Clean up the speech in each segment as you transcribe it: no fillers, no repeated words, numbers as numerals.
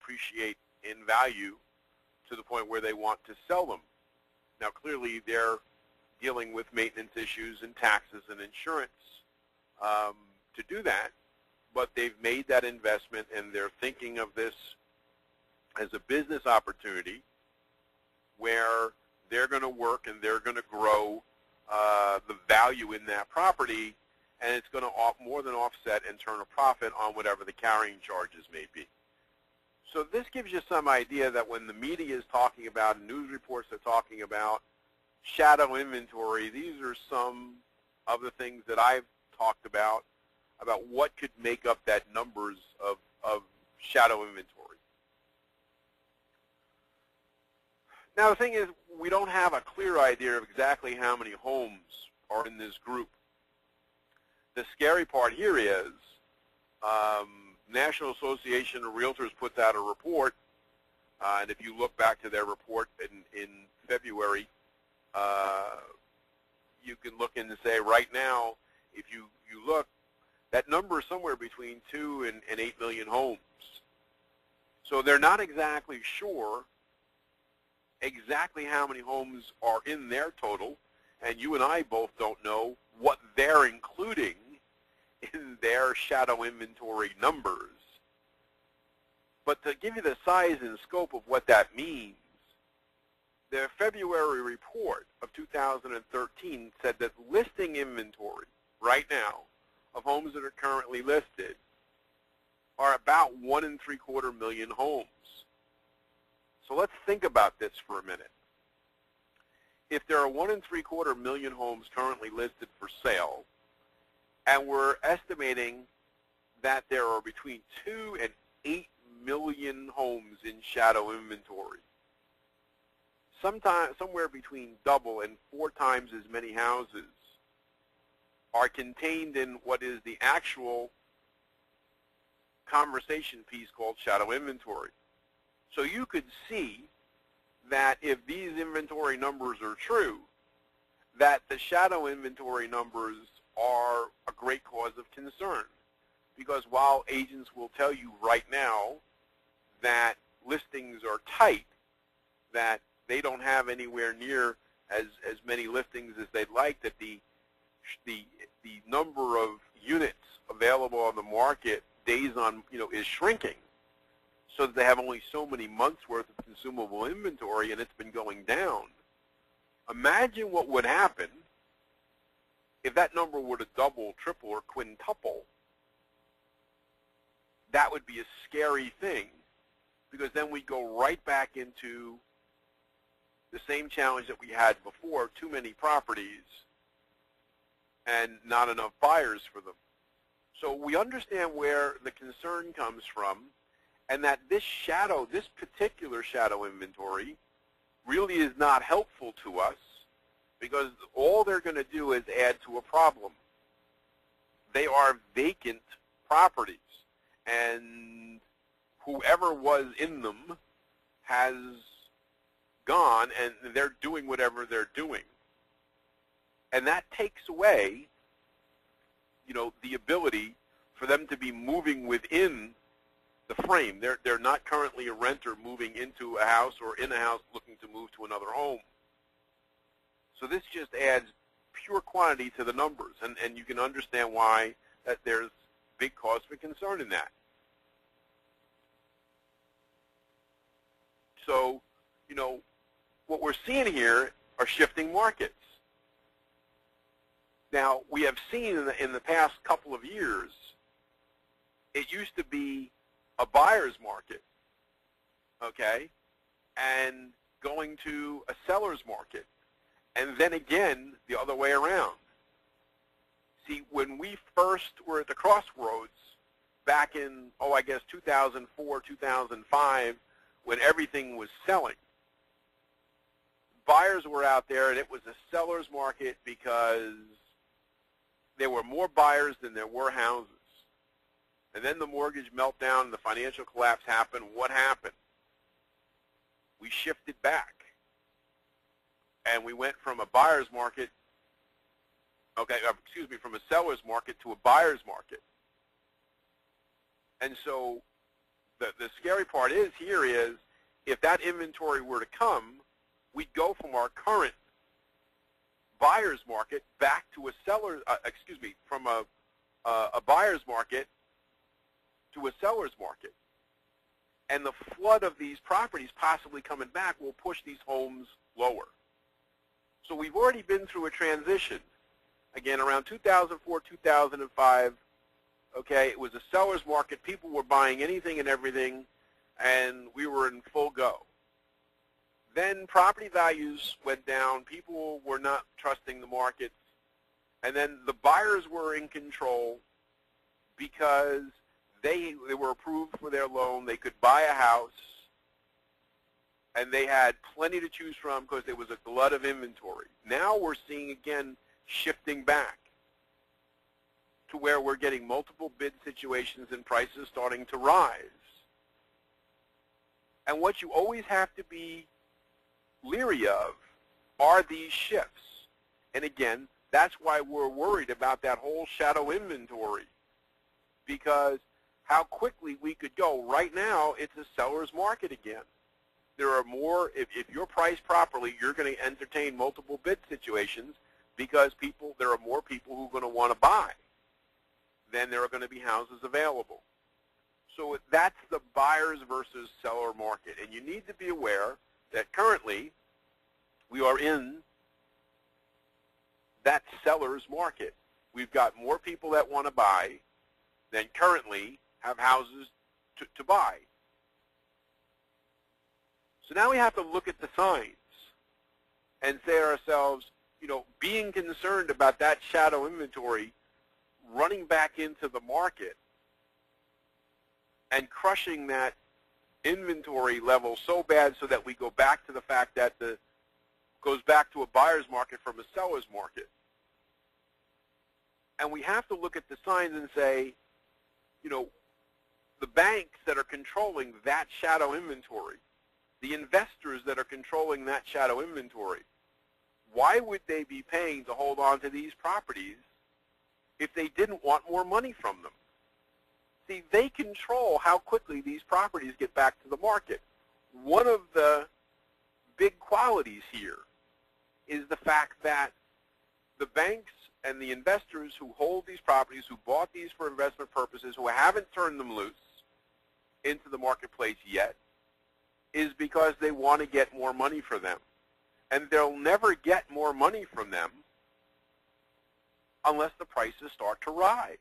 appreciate in value to the point where they want to sell them. Now, clearly, they're dealing with maintenance issues and taxes and insurance to do that, but they've made that investment, and they're thinking of this as a business opportunity where they're going to work and they're going to grow the value in that property, and it's going to more than offset and turn a profit on whatever the carrying charges may be. So this gives you some idea that when the media is talking about, and news reports are talking about shadow inventory, these are some of the things that I've talked about what could make up that numbers of shadow inventory. Now the thing is, we don't have a clear idea of exactly how many homes are in this group. The scary part here is National Association of Realtors puts out a report, and if you look back to their report in February, you can look in and say right now, if you look, that number is somewhere between 2 and 8 million homes. So they're not exactly sure exactly how many homes are in their total, and you and I both don't know what they're including in their shadow inventory numbers. But to give you the size and scope of what that means, the February report of 2013 said that listing inventory right now of homes that are currently listed are about 1.75 million homes. So let's think about this for a minute. If there are 1.75 million homes currently listed for sale, and we're estimating that there are between 2 and 8 million homes in shadow inventory, somewhere between double and 4 times as many houses are contained in what is the actual conversation piece called shadow inventory. So you could see that if these inventory numbers are true, that the shadow inventory numbers are a great cause of concern. Because while agents will tell you right now that listings are tight, that they don't have anywhere near as many listings as they'd like, that the number of units available on the market days on, is shrinking, so that they have only so many months worth of consumable inventory, and it's been going down. Imagine what would happen if that number were to double, triple, or quintuple. That would be a scary thing, because then we go right back into the same challenge that we had before: too many properties and not enough buyers for them. So we understand where the concern comes from, and that this particular shadow inventory really is not helpful to us, because all they're going to do is add to a problem. They are vacant properties, and whoever was in them has gone, and they're doing whatever they're doing. And that takes away, the ability for them to be moving within the frame. They're not currently a renter moving into a house or in a house looking to move to another home. So this just adds pure quantity to the numbers, and you can understand why that there's big cause for concern in that. So, what we're seeing here are shifting markets. Now, we have seen in the past couple of years, it used to be a buyer's market, okay, and going to a seller's market, and then again the other way around. See, when we first were at the crossroads back in, 2004, 2005, when everything was selling, buyers were out there, and it was a seller's market because there were more buyers than there were houses. And then the mortgage meltdown and the financial collapse happened. What happened? We shifted back, and we went from a buyer's market, from a seller's market to a buyer's market. And so the scary part is here is if that inventory were to come, we'd go from our current buyer's market back to a seller, from a buyer's market to a seller's market. And the flood of these properties possibly coming back will push these homes lower. So we've already been through a transition. Again, around 2004, 2005, okay, it was a seller's market. People were buying anything and everything, and we were in full go. Then property values went down. People were not trusting the markets. And then the buyers were in control because they were approved for their loan. They could buy a house, and they had plenty to choose from because there was a glut of inventory. Now we're seeing, again, shifting back to where we're getting multiple bid situations and prices starting to rise. And what you always have to be leery of are these shifts. And again, that's why we're worried about that whole shadow inventory, because how quickly we could go. Right now, it's a seller's market again. There are more, if you're priced properly, you're going to entertain multiple bid situations because there are more people who are going to want to buy than there are going to be houses available. So that's the buyers versus seller market. And you need to be aware that currently we are in that seller's market. We've got more people that want to buy than currently have houses to buy. So now we have to look at the signs and say to ourselves, being concerned about that shadow inventory running back into the market and crushing that inventory level so bad so that we go back to the fact that goes back to a buyer's market from a seller's market. And we have to look at the signs and say, the banks that are controlling that shadow inventory, the investors that are controlling that shadow inventory, why would they be paying to hold on to these properties if they didn't want more money from them? See, they control how quickly these properties get back to the market. One of the big qualities here is the fact that the banks and the investors who hold these properties, who bought these for investment purposes, who haven't turned them loose into the marketplace yet, is because they want to get more money for them. And they'll never get more money from them unless the prices start to rise.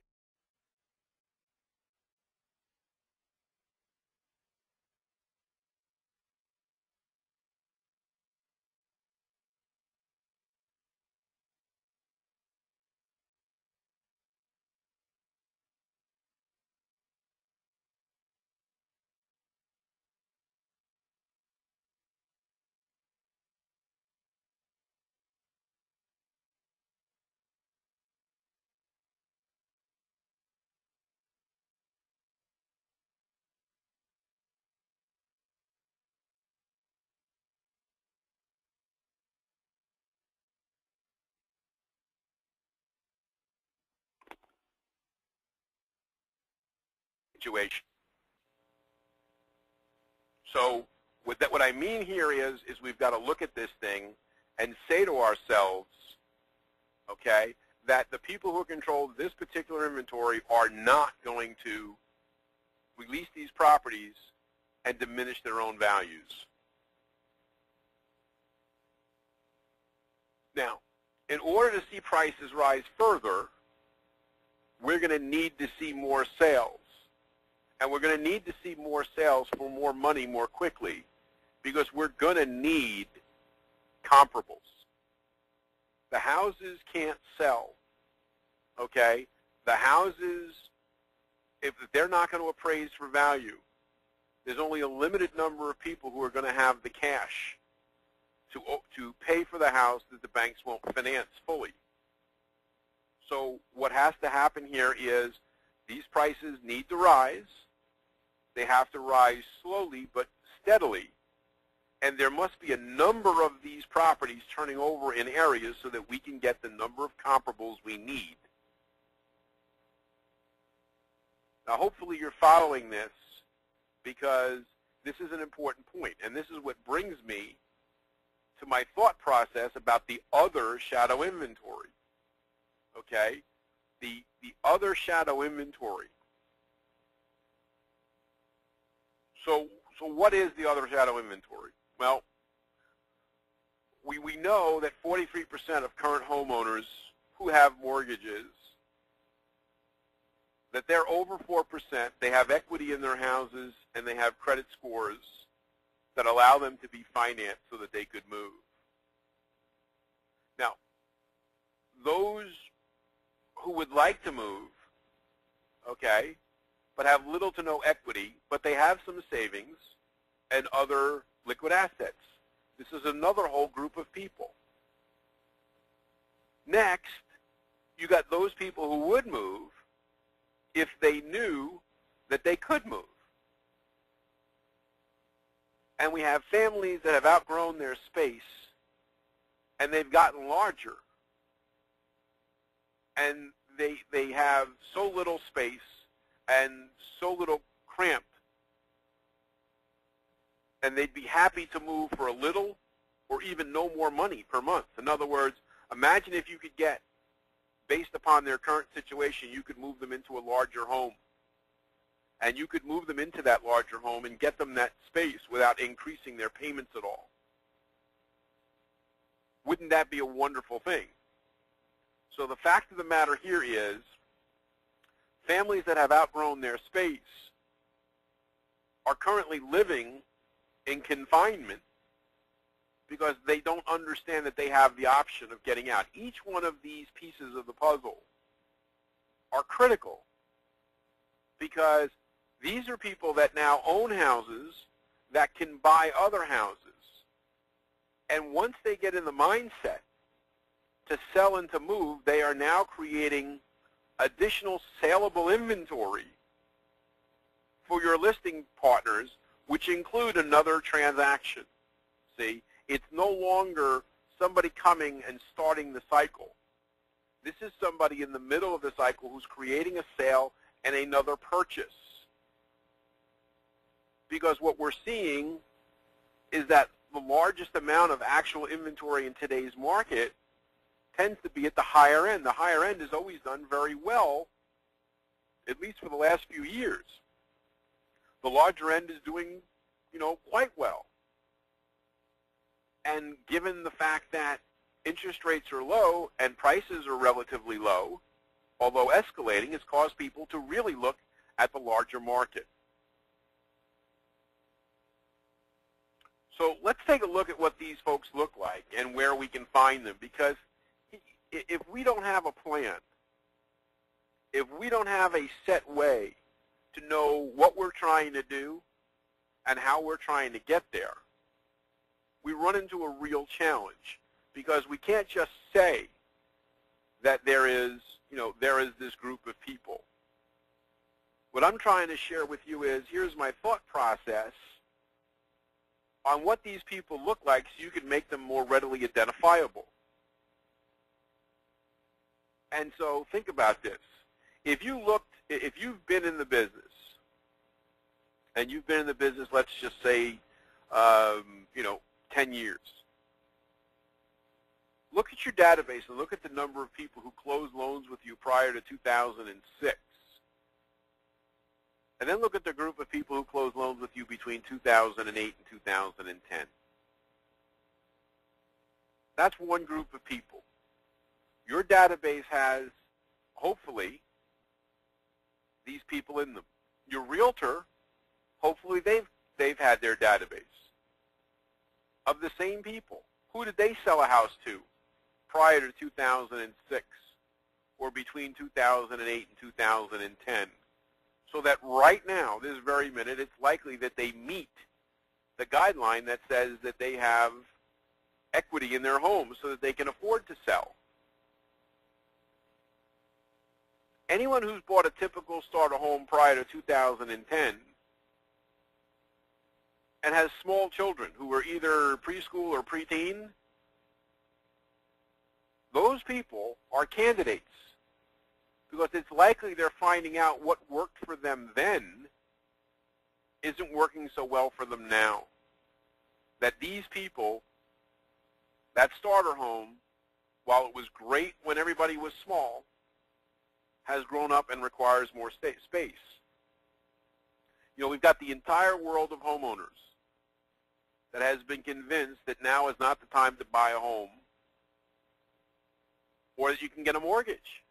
Situation. So what I mean here is we've got to look at this thing and say to ourselves, okay, that the people who control this particular inventory are not going to release these properties and diminish their own values. Now, in order to see prices rise further, we're going to need to see more sales. And we're going to need to see more sales for more money more quickly because we're going to need comparables. The houses can't sell, okay? The houses, if they're not going to appraise for value, there's only a limited number of people who are going to have the cash to pay for the house that the banks won't finance fully. So what has to happen here is these prices need to rise. They have to rise slowly but steadily. And there must be a number of these properties turning over in areas so that we can get the number of comparables we need. Now, hopefully you're following this because this is an important point, and this is what brings me to my thought process about the other shadow inventory. Okay? The other shadow inventory. So what is the other shadow inventory? Well, we know that 43% of current homeowners who have mortgages, that they're over 4%, they have equity in their houses, and they have credit scores that allow them to be financed so that they could move. Now, those who would like to move, okay, but have little to no equity, but they have some savings and other liquid assets. This is another whole group of people. Next, you got those people who would move if they knew that they could move. And we have families that have outgrown their space and they've gotten larger. And they have so little space and so little cramped. And they'd be happy to move for a little or even no more money per month. In other words, imagine if you could get, based upon their current situation, you could move them into a larger home. And you could move them into that larger home and get them that space without increasing their payments at all. Wouldn't that be a wonderful thing? So the fact of the matter here is, families that have outgrown their space are currently living in confinement because they don't understand that they have the option of getting out. Each one of these pieces of the puzzle are critical because these are people that now own houses that can buy other houses. And once they get in the mindset to sell and to move, they are now creating additional saleable inventory for your listing partners, which include another transaction. See, it's no longer somebody coming and starting the cycle. This is somebody in the middle of the cycle who's creating a sale and another purchase. Because what we're seeing is that the largest amount of actual inventory in today's market tends to be at the higher end. The higher end has always done very well, at least for the last few years. The larger end is doing, quite well. And given the fact that interest rates are low and prices are relatively low, although escalating, has caused people to really look at the larger market. So let's take a look at what these folks look like and where we can find them, because if we don't have a plan, if we don't have a set way to know what we're trying to do and how we're trying to get there, we run into a real challenge, because we can't just say that there is this group of people. What I'm trying to share with you is, here's my thought process on what these people look like so you can make them more readily identifiable. And so think about this. If you've been in the business, and you've been in the business, let's just say, 10 years, look at your database and look at the number of people who closed loans with you prior to 2006. And then look at the group of people who closed loans with you between 2008 and 2010. That's one group of people. Your database has, hopefully, these people in them. Your realtor, hopefully they've had their database of the same people. Who did they sell a house to prior to 2006 or between 2008 and 2010? So that right now, this very minute, it's likely that they meet the guideline that says that they have equity in their home so that they can afford to sell. Anyone who's bought a typical starter home prior to 2010 and has small children who are either preschool or preteen, those people are candidates, because it's likely they're finding out what worked for them then isn't working so well for them now. That these people, that starter home, while it was great when everybody was small, has grown up and requires more space. You know, we've got the entire world of homeowners that has been convinced that now is not the time to buy a home, or that you can get a mortgage.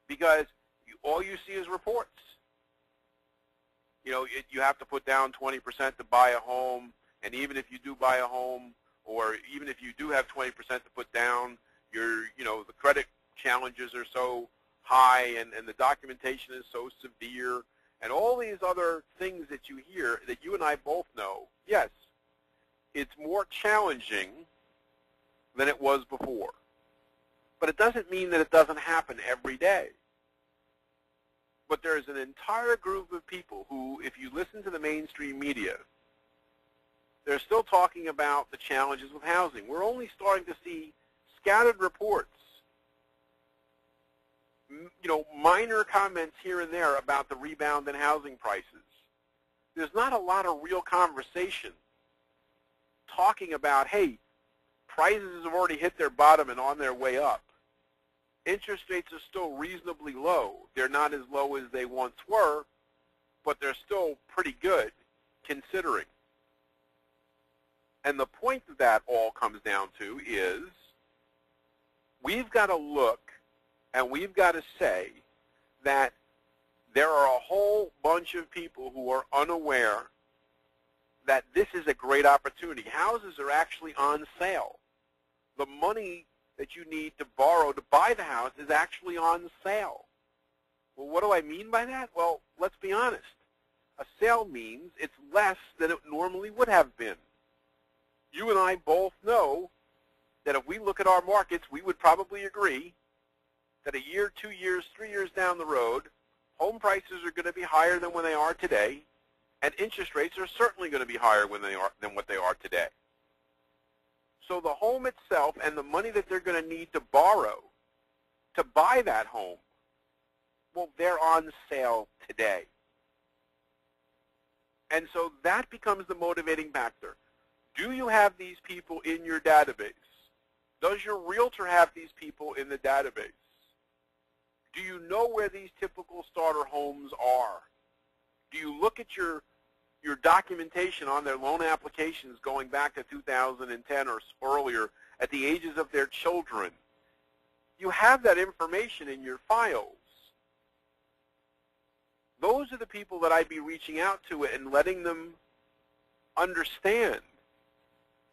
Because all you see is reports. You know, you have to put down 20% to buy a home, and even if you do buy a home, or even if you do have 20% to put down, the credit challenges are so high, and the documentation is so severe, and all these other things that you hear that you and I both know. Yes, it's more challenging than it was before. But it doesn't mean that it doesn't happen every day. But there's an entire group of people who, if you listen to the mainstream media, they're still talking about the challenges with housing. We're only starting to see scattered reports, minor comments here and there about the rebound in housing prices. There's not a lot of real conversation talking about, hey, prices have already hit their bottom and on their way up. Interest rates are still reasonably low. They're not as low as they once were, but they're still pretty good considering. And the point that all comes down to is we've got to look and we've got to say that there are a whole bunch of people who are unaware that this is a great opportunity. Houses are actually on sale. The money that you need to borrow to buy the house is actually on sale. Well, what do I mean by that? Well, let's be honest. A sale means it's less than it normally would have been. You and I both know that if we look at our markets, we would probably agree that a year, 2 years, 3 years down the road, home prices are going to be higher than when they are today, and interest rates are certainly going to be higher than what they are today. So the home itself and the money that they're going to need to borrow to buy that home, well, they're on sale today. And so that becomes the motivating factor. Do you have these people in your database? Does your realtor have these people in the database? Do you know where these typical starter homes are? Do you look at your documentation on their loan applications going back to 2010 or earlier at the ages of their children? You have that information in your files. Those are the people that I'd be reaching out to and letting them understand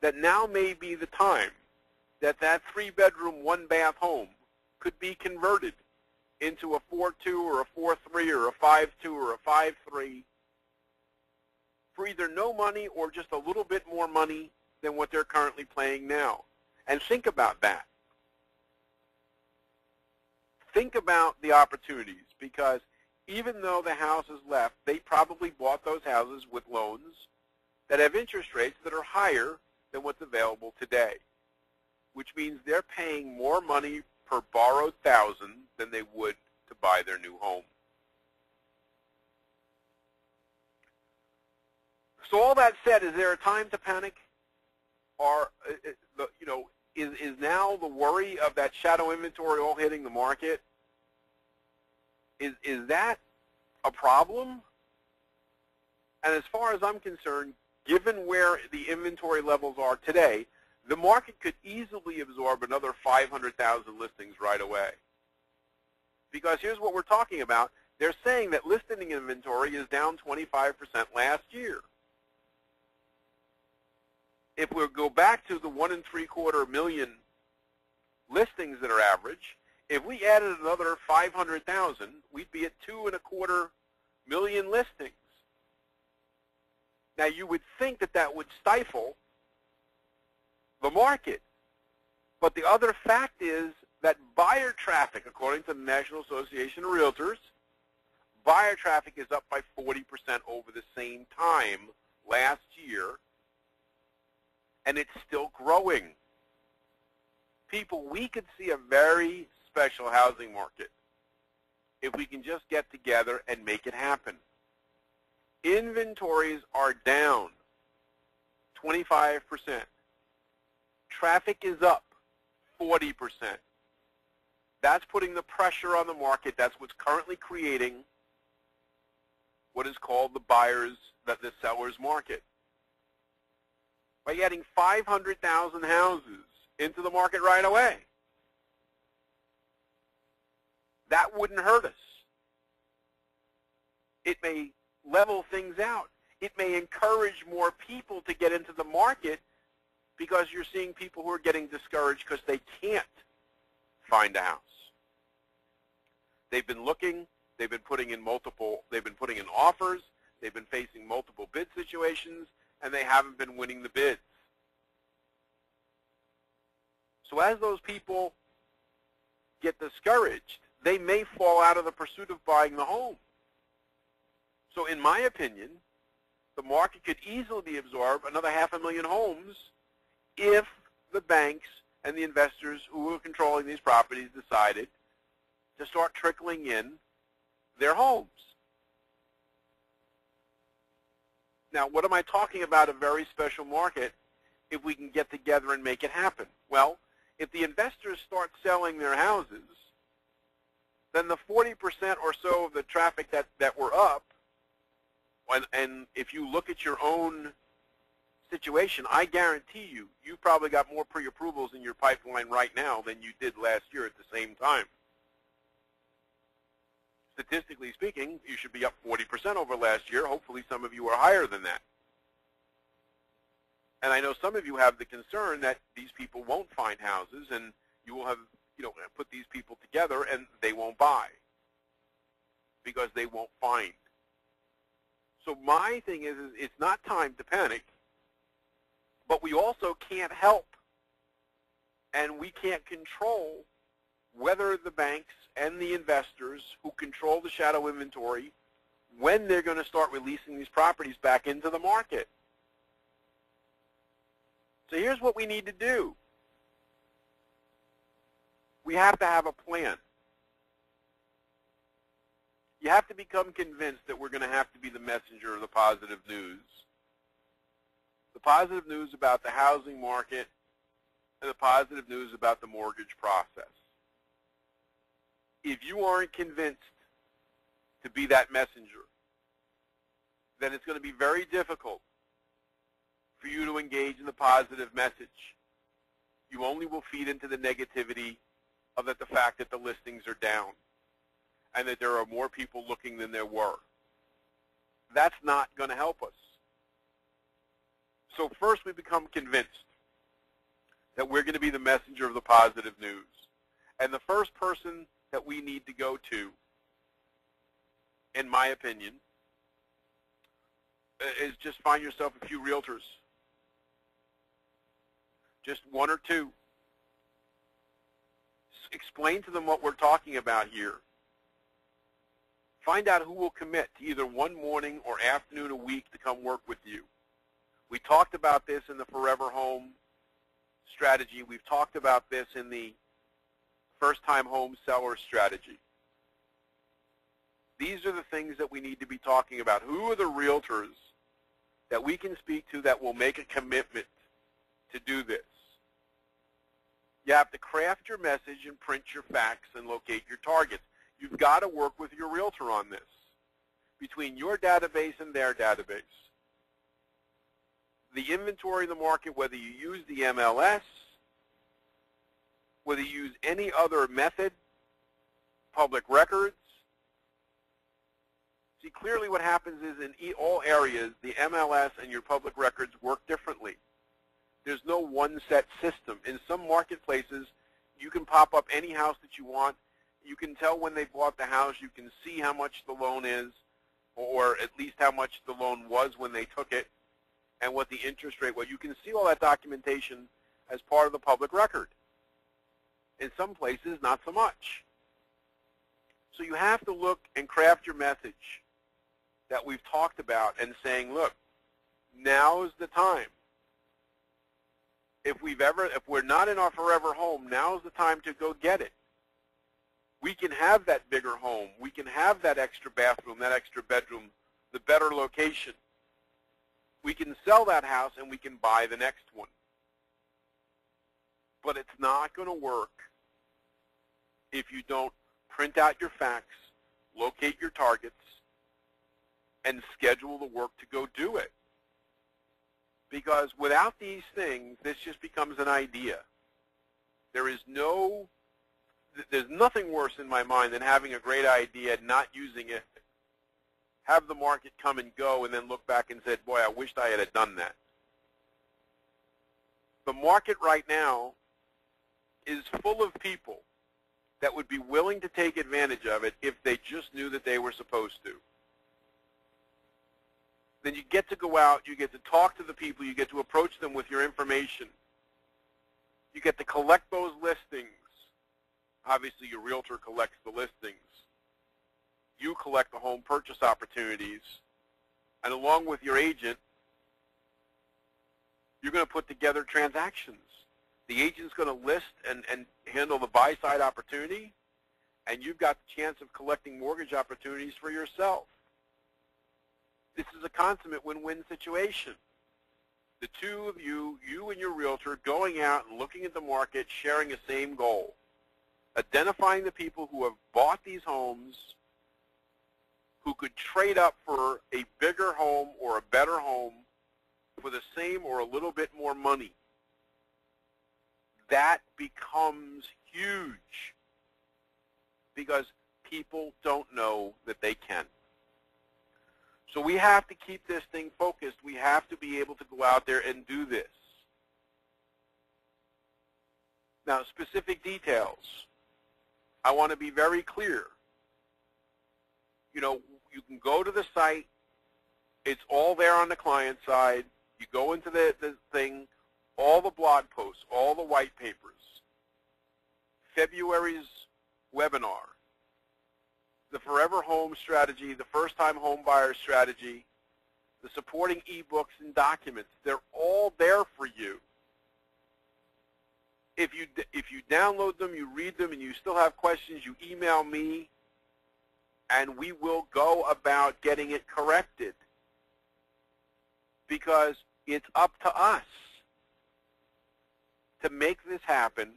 that now may be the time that that 3-bedroom, 1-bath home could be converted into a 4.2 or a 4.3 or a 5.2 or a 5.3 for either no money or just a little bit more money than what they're currently paying now. And think about that. Think about the opportunities, because even though the house is left, they probably bought those houses with loans that have interest rates that are higher than what's available today, which means they're paying more money per borrowed thousand than they would to buy their new home. So all that said, is there a time to panic? Or, is now the worry of that shadow inventory all hitting the market, is that a problem? And as far as I'm concerned, given where the inventory levels are today, the market could easily absorb another 500,000 listings right away. Because here's what we're talking about. They're saying that listing inventory is down 25% last year. If we go back to the 1.75 million listings that are average, if we added another 500,000, we'd be at 2.25 million listings. Now, you would think that that would stifle the market. But the other fact is that buyer traffic, according to the National Association of Realtors, buyer traffic is up by 40% over the same time last year, and it's still growing. People, we could see a very special housing market if we can just get together and make it happen. Inventories are down 25%. Traffic is up 40%. That's putting the pressure on the market. That's what's currently creating what is called the seller's market. By adding 500,000 houses into the market right away, that wouldn't hurt us. It may level things out. It may encourage more people to get into the market because you're seeing people who are getting discouraged because they can't find a house. They've been looking, they've been putting in offers, they've been facing multiple bid situations, and they haven't been winning the bids. So as those people get discouraged, they may fall out of the pursuit of buying the home. So in my opinion, the market could easily absorb another 500,000 homes if the banks and the investors who are controlling these properties decided to start trickling in their homes. Now, what am I talking about? A very special market if we can get together and make it happen? Well, if the investors start selling their houses, then the 40% or so of the traffic that were up, and if you look at your own situation, I guarantee you, you've probably got more pre-approvals in your pipeline right now than you did last year at the same time. Statistically speaking, you should be up 40% over last year. Hopefully some of you are higher than that. And I know some of you have the concern that these people won't find houses, and you will have, put these people together and they won't buy because they won't find. So my thing is it's not time to panic, but we also can't help and we can't control whether the banks and the investors who control the shadow inventory, when they're going to start releasing these properties back into the market. So here's what we need to do. We have to have a plan. You have to become convinced that we're going to have to be the messenger of the positive news. The positive news about the housing market and the positive news about the mortgage process. If you aren't convinced to be that messenger, then it's going to be very difficult for you to engage in the positive message. You only will feed into the negativity of the fact that the listings are down and that there are more people looking than there were. That's not going to help us. So first we become convinced that we're going to be the messenger of the positive news. And the first person that we need to go to, in my opinion, is just find yourself a few realtors. Just one or two. Explain to them what we're talking about here. Find out who will commit to either one morning or afternoon a week to come work with you. We talked about this in the Forever Home strategy. We've talked about this in the first-time home seller strategy. These are the things that we need to be talking about. Who are the realtors that we can speak to that will make a commitment to do this? You have to craft your message and print your facts and locate your targets. You've got to work with your realtor on this, between your database and their database. The inventory in the market, whether you use the MLS, whether you use any other method, public records. See, clearly what happens is in all areas, the MLS and your public records work differently. There's no one set system. In some marketplaces, you can pop up any house that you want. You can tell when they bought the house. You can see how much the loan is, or at least how much the loan was when they took it, and what the interest rate was. You can see all that documentation as part of the public record. In some places, not so much. So you have to look and craft your message that we've talked about and saying, look, now is the time. If we're not in our forever home, now is the time to go get it. We can have that bigger home. We can have that extra bathroom, that extra bedroom, the better location. We can sell that house and we can buy the next one. But it's not going to work if you don't print out your facts, locate your targets, and schedule the work to go do it. Because without these things, this just becomes an idea. There's nothing worse in my mind than having a great idea, not using it, have the market come and go, and then look back and say, boy, I wished I had done that. The market right now is full of people that would be willing to take advantage of it if they just knew that they were supposed to. Then you get to go out, you get to talk to the people, you get to approach them with your information. You get to collect those listings. Obviously, your realtor collects the listings. You collect the home purchase opportunities. And along with your agent, you're going to put together transactions. The agent's going to list and handle the buy-side opportunity, and you've got the chance of collecting mortgage opportunities for yourself. This is a consummate win-win situation. The two of you, you and your realtor, going out and looking at the market, sharing the same goal. Identifying the people who have bought these homes, who could trade up for a bigger home or a better home for the same or a little bit more money. That becomes huge because people don't know that they can. So we have to keep this thing focused. We have to be able to go out there and do this. Now, specific details. I want to be very clear. You know, you can go to the site. It's all there on the client side. You go into the thing, all the blog posts, all the white papers, February's webinar, the Forever Home strategy, the first-time home buyer strategy, the supporting ebooks and documents. They're all there for you. If you download them, you read them, and you still have questions, you email me, and we will go about getting it corrected. Because it's up to us to make this happen,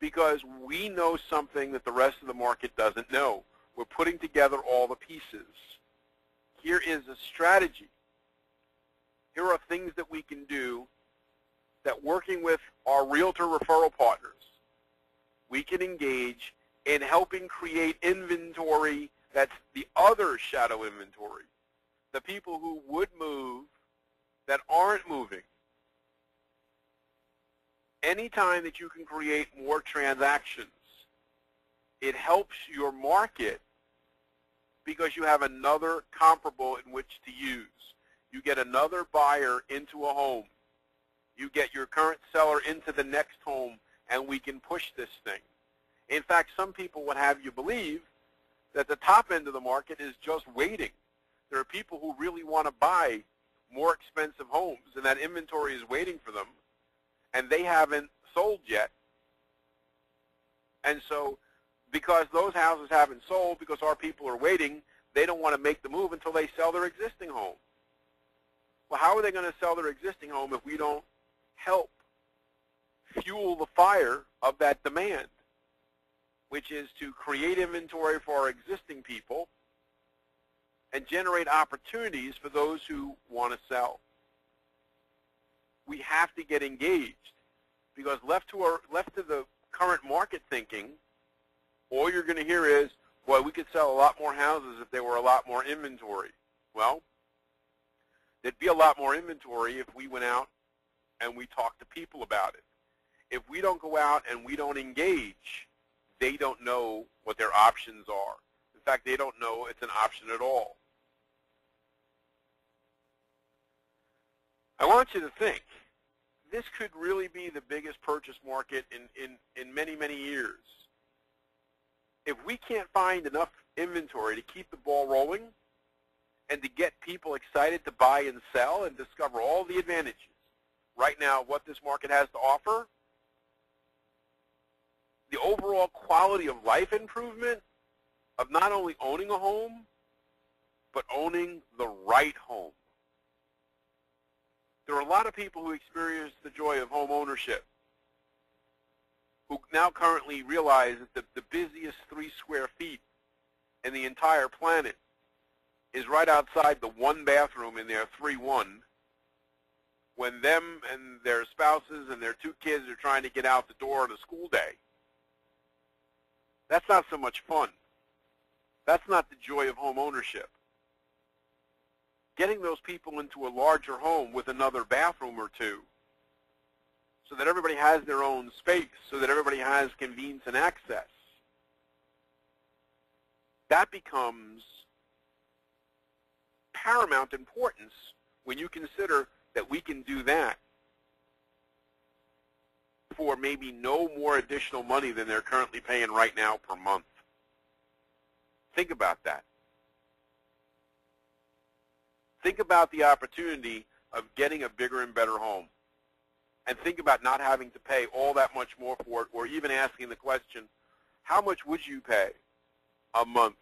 because we know something that the rest of the market doesn't know. We're putting together all the pieces. Here is a strategy. Here are things that we can do that, working with our realtor referral partners, we can engage in helping create inventory that's the other shadow inventory, the people who would move that aren't moving. Anytime that you can create more transactions, it helps your market because you have another comparable in which to use. You get another buyer into a home. You get your current seller into the next home, and we can push this thing. In fact, some people would have you believe that the top end of the market is just waiting. There are people who really want to buy more expensive homes, and that inventory is waiting for them, and they haven't sold yet. And so, because those houses haven't sold, because our people are waiting, they don't want to make the move until they sell their existing home. Well, how are they going to sell their existing home if we don't help fuel the fire of that demand, which is to create inventory for our existing people and generate opportunities for those who want to sell? We have to get engaged, because left to the current market thinking, all you're going to hear is, boy, we could sell a lot more houses if there were a lot more inventory. Well, there'd be a lot more inventory if we went out and we talked to people about it. If we don't go out and we don't engage, they don't know what their options are. In fact, they don't know it's an option at all. I want you to think, this could really be the biggest purchase market in many, many years. If we can't find enough inventory to keep the ball rolling and to get people excited to buy and sell and discover all the advantages right now of what this market has to offer, the overall quality of life improvement of not only owning a home, but owning the right home. There are a lot of people who experience the joy of home ownership who now currently realize that the busiest 3 square feet in the entire planet is right outside the 1 bathroom in their 3-1 when them and their spouses and their 2 kids are trying to get out the door on a school day. That's not so much fun. That's not the joy of home ownership. Getting those people into a larger home with another bathroom or 2 so that everybody has their own space, so that everybody has convenience and access, that becomes paramount importance when you consider that we can do that for maybe no more additional money than they're currently paying right now per month. Think about that. Think about the opportunity of getting a bigger and better home. And think about not having to pay all that much more for it, or even asking the question, how much would you pay a month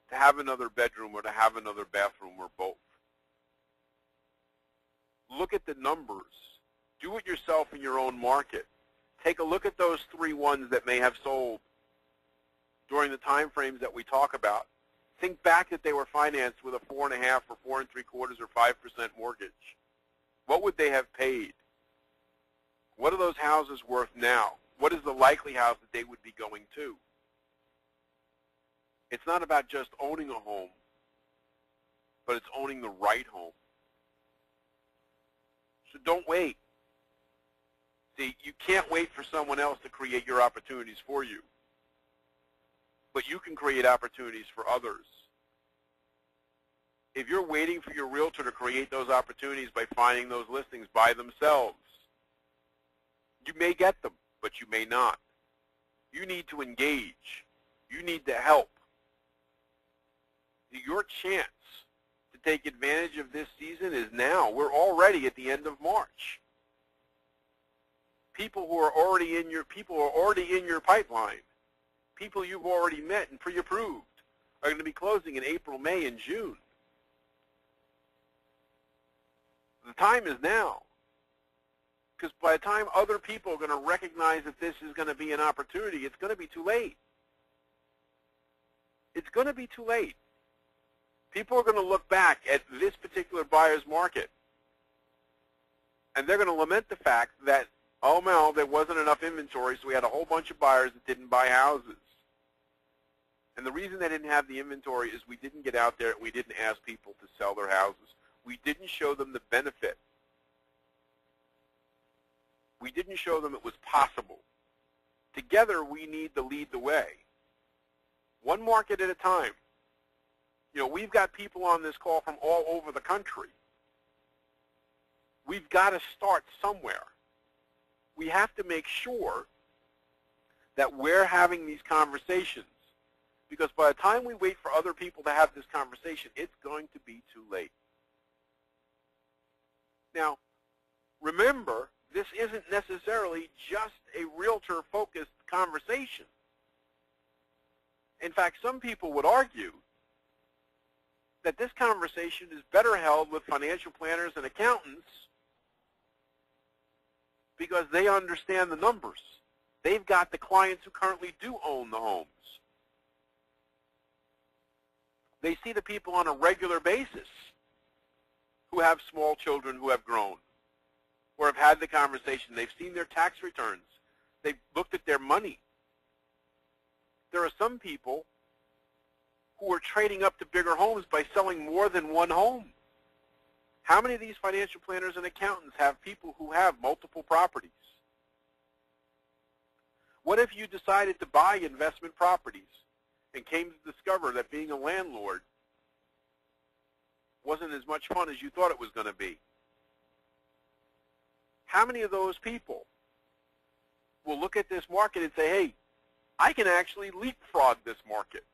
to have another bedroom or to have another bathroom or both? Look at the numbers. Do it yourself in your own market. Take a look at those 3 ones that may have sold during the time frames that we talk about. Think back that they were financed with a 4.5% or 4.75% or 5% mortgage. What would they have paid? What are those houses worth now? What is the likely house that they would be going to? It's not about just owning a home, but it's owning the right home. So don't wait. See, you can't wait for someone else to create your opportunities for you, but you can create opportunities for others. If you're waiting for your realtor to create those opportunities by finding those listings by themselves, you may get them, but you may not. You need to engage. You need to help. Your chance to take advantage of this season is now. We're already at the end of March. People who are already in your pipeline, people you've already met and pre-approved, are going to be closing in April, May, and June. The time is now. Because by the time other people are going to recognize that this is going to be an opportunity, it's going to be too late. It's going to be too late. People are going to look back at this particular buyer's market, and they're going to lament the fact that, oh, no, there wasn't enough inventory, so we had a whole bunch of buyers that didn't buy houses. And the reason they didn't have the inventory is we didn't get out there and we didn't ask people to sell their houses. We didn't show them the benefit. We didn't show them it was possible. Together, we need to lead the way. One market at a time. You know, we've got people on this call from all over the country. We've got to start somewhere. We have to make sure that we're having these conversations, because by the time we wait for other people to have this conversation, it's going to be too late. Now, remember, this isn't necessarily just a realtor-focused conversation. In fact, some people would argue that this conversation is better held with financial planners and accountants because they understand the numbers. They've got the clients who currently do own the homes. They see the people on a regular basis who have small children who have grown, or have had the conversation. They've seen their tax returns. They've looked at their money. There are some people who are trading up to bigger homes by selling more than one home. How many of these financial planners and accountants have people who have multiple properties? What if you decided to buy investment properties and came to discover that being a landlord wasn't as much fun as you thought it was going to be? How many of those people will look at this market and say, hey, I can actually leapfrog this market.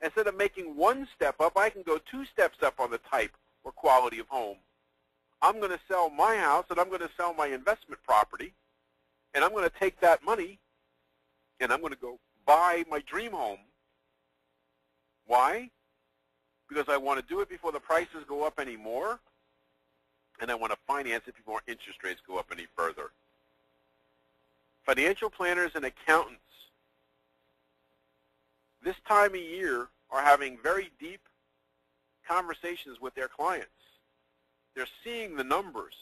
Instead of making one step up, I can go 2 steps up on the type or quality of home. I'm going to sell my house and I'm going to sell my investment property, and I'm going to take that money and I'm going to go buy my dream home. Why? Because I want to do it before the prices go up any more, and I want to finance it before interest rates go up any further. Financial planners and accountants this time of year are having very deep conversations with their clients. They're seeing the numbers.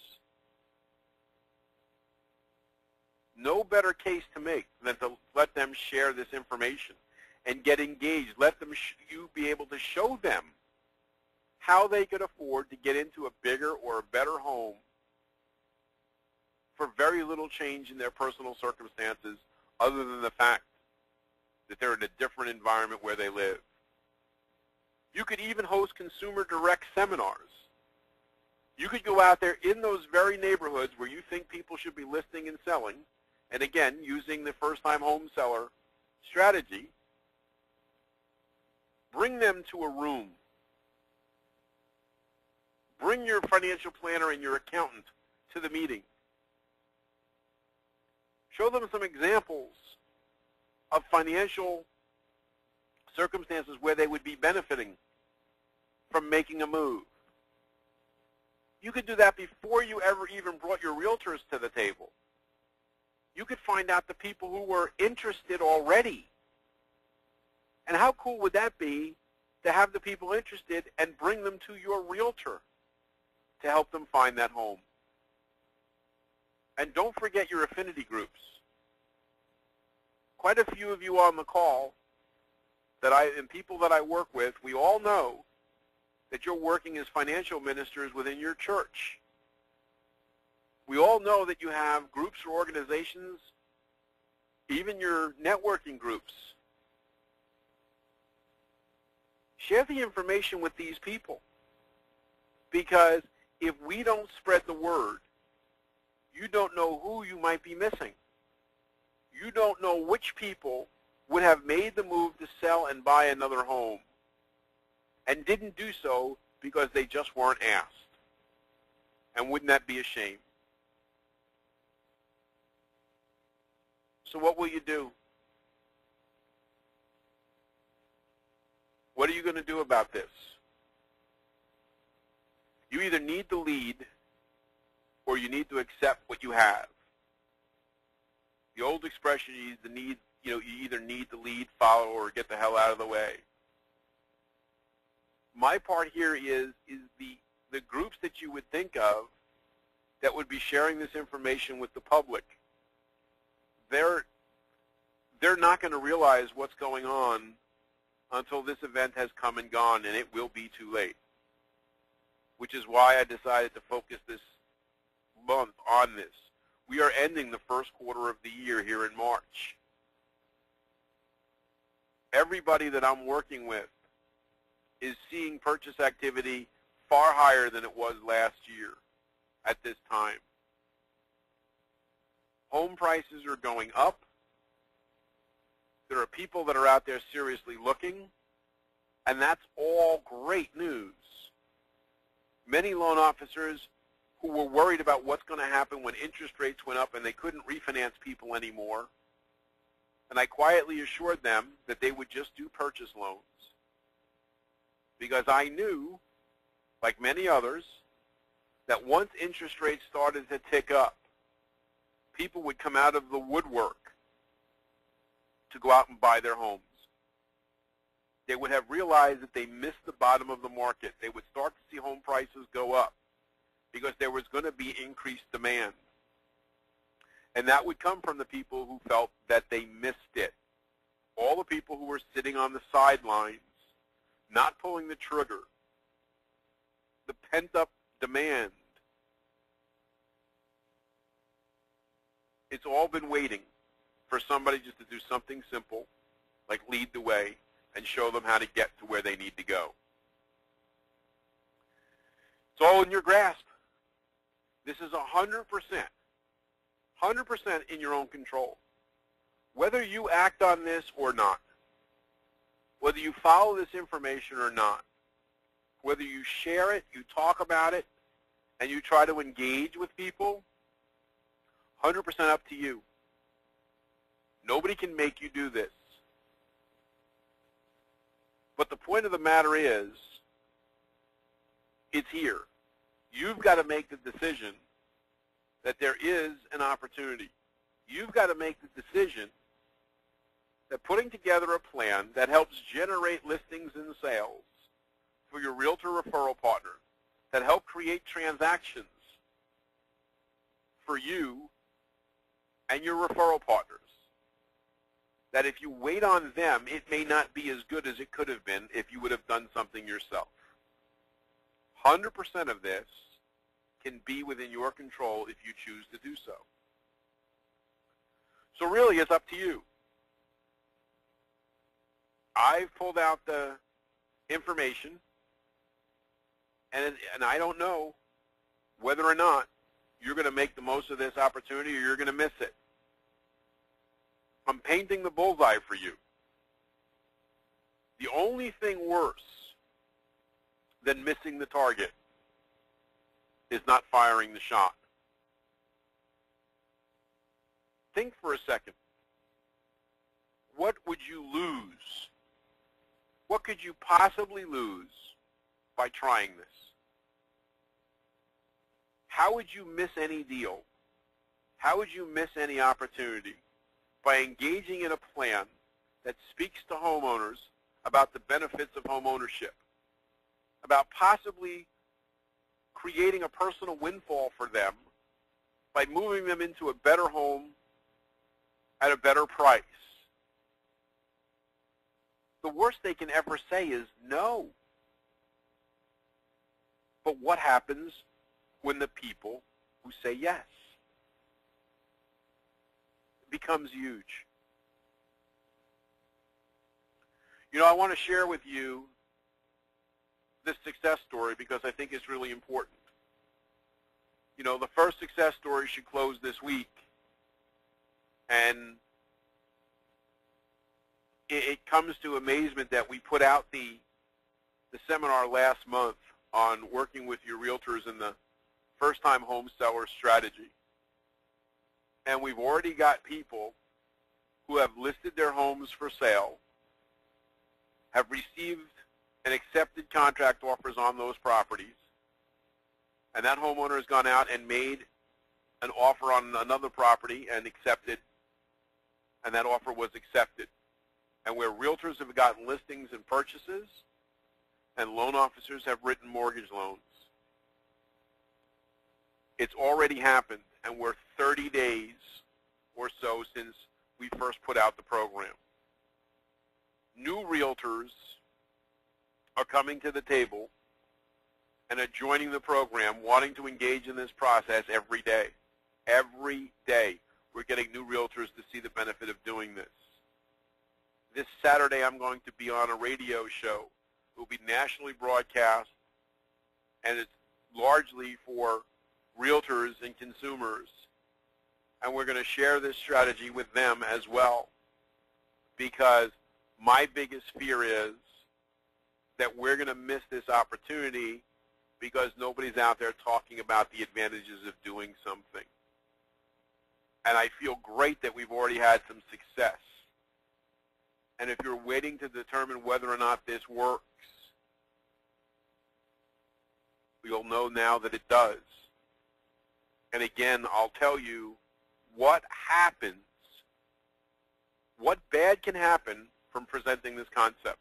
No better case to make than to let them share this information and get engaged. Let them you be able to show them how they could afford to get into a bigger or a better home for very little change in their personal circumstances other than the fact that they're in a different environment where they live. You could even host consumer direct seminars. You could go out there in those very neighborhoods where you think people should be listing and selling, and again, using the first-time home seller strategy, bring them to a room. Bring your financial planner and your accountant to the meeting. Show them some examples of financial circumstances where they would be benefiting from making a move. You could do that before you ever even brought your realtors to the table. You could find out the people who were interested already. And how cool would that be to have the people interested and bring them to your realtor to help them find that home? And don't forget your affinity groups. Quite a few of you on the call and people that I work with, we all know that you're working as financial ministers within your church. We all know that you have groups or organizations, even your networking groups. Share the information with these people, because if we don't spread the word, you don't know who you might be missing. You don't know which people would have made the move to sell and buy another home and didn't do so because they just weren't asked. And wouldn't that be a shame? So what will you do? What are you going to do about this? You either need to lead or you need to accept what you have. The old expression, you either need to lead, follow, or get the hell out of the way. My part here is the groups that you would think of that would be sharing this information with the public. They're not going to realize what's going on until this event has come and gone, and it will be too late. Which is why I decided to focus this month on this. We are ending the first quarter of the year here in March. Everybody that I'm working with is seeing purchase activity far higher than it was last year at this time. Home prices are going up. There are people that are out there seriously looking, and that's all great news. Many loan officers who were worried about what's going to happen when interest rates went up and they couldn't refinance people anymore, and I quietly assured them that they would just do purchase loans, because I knew, like many others, that once interest rates started to tick up, people would come out of the woodwork to go out and buy their homes. They would have realized that they missed the bottom of the market. They would start to see home prices go up because there was going to be increased demand. And that would come from the people who felt that they missed it. All the people who were sitting on the sidelines, not pulling the trigger, the pent-up demand. It's all been waiting for somebody just to do something simple, like lead the way, and show them how to get to where they need to go. It's all in your grasp. This is 100% in your own control. Whether you act on this or not, whether you follow this information or not, whether you share it, you talk about it, and you try to engage with people, 100% up to you. Nobody can make you do this. But the point of the matter is, it's here. You've got to make the decision that there is an opportunity. You've got to make the decision that putting together a plan that helps generate listings and sales for your realtor referral partner, that help create transactions for you and your referral partners, that if you wait on them, it may not be as good as it could have been if you would have done something yourself. 100% of this can be within your control if you choose to do so. So really, it's up to you. I've pulled out the information, and I don't know whether or not you're going to make the most of this opportunity or you're going to miss it. I'm painting the bullseye for you. The only thing worse than missing the target is not firing the shot. Think for a second. What would you lose? What could you possibly lose by trying this? How would you miss any deal? How would you miss any opportunity by engaging in a plan that speaks to homeowners about the benefits of home ownership, about possibly creating a personal windfall for them by moving them into a better home at a better price? The worst they can ever say is no. But what happens when the people who say yes? It becomes huge. You know, I want to share with you this success story because I think it's really important. You know, the first success story should close this week, and it comes to amazement that we put out the seminar last month on working with your realtors in the first-time home seller strategy. And we've already got people who have listed their homes for sale, have received and accepted contract offers on those properties, and that homeowner has gone out and made an offer on another property and accepted, and that offer was accepted. And where realtors have gotten listings and purchases, and loan officers have written mortgage loans. It's already happened, and we're 30 days or so since we first put out the program. New realtors are coming to the table and are joining the program, wanting to engage in this process every day. Every day we're getting new realtors to see the benefit of doing this. This Saturday I'm going to be on a radio show. It will be nationally broadcast, and it's largely for realtors and consumers. And we're going to share this strategy with them as well, because my biggest fear is that we're going to miss this opportunity because nobody's out there talking about the advantages of doing something. And I feel great that we've already had some success. And if you're waiting to determine whether or not this works, you'll know now that it does. And again, I'll tell you what happens, what bad can happen from presenting this concept.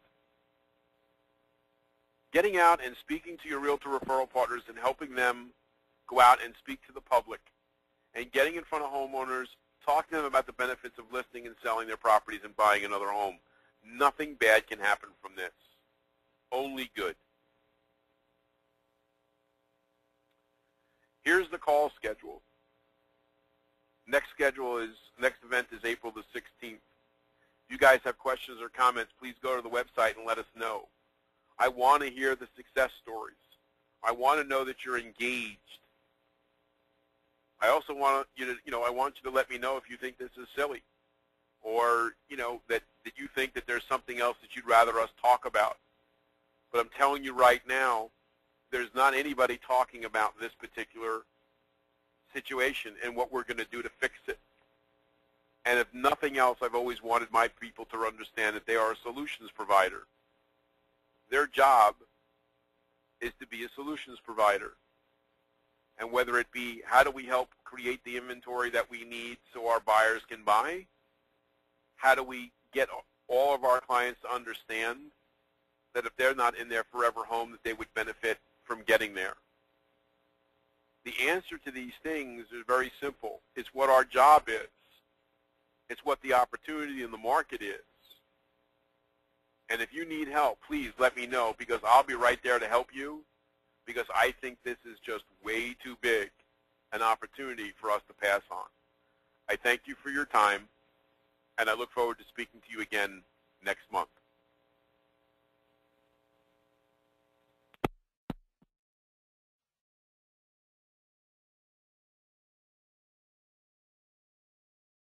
Getting out and speaking to your realtor referral partners and helping them go out and speak to the public, and getting in front of homeowners, talking to them about the benefits of listing and selling their properties and buying another home. Nothing bad can happen from this. Only good. Here's the call schedule. Next event is April the 16th. If you guys have questions or comments, please go to the website and let us know. I want to hear the success stories. I want to know that you're engaged. I also want you to, I want you to let me know if you think this is silly, or that you think that there's something else that you'd rather us talk about. But I'm telling you right now, there's not anybody talking about this particular situation and what we're going to do to fix it. And if nothing else, I've always wanted my people to understand that they are a solutions provider. Their job is to be a solutions provider. And whether it be how do we help create the inventory that we need so our buyers can buy, how do we get all of our clients to understand that if they're not in their forever home that they would benefit from getting there. The answer to these things is very simple. It's what our job is. It's what the opportunity in the market is. And if you need help, please let me know, because I'll be right there to help you, because I think this is just way too big an opportunity for us to pass on. I thank you for your time, and I look forward to speaking to you again next month.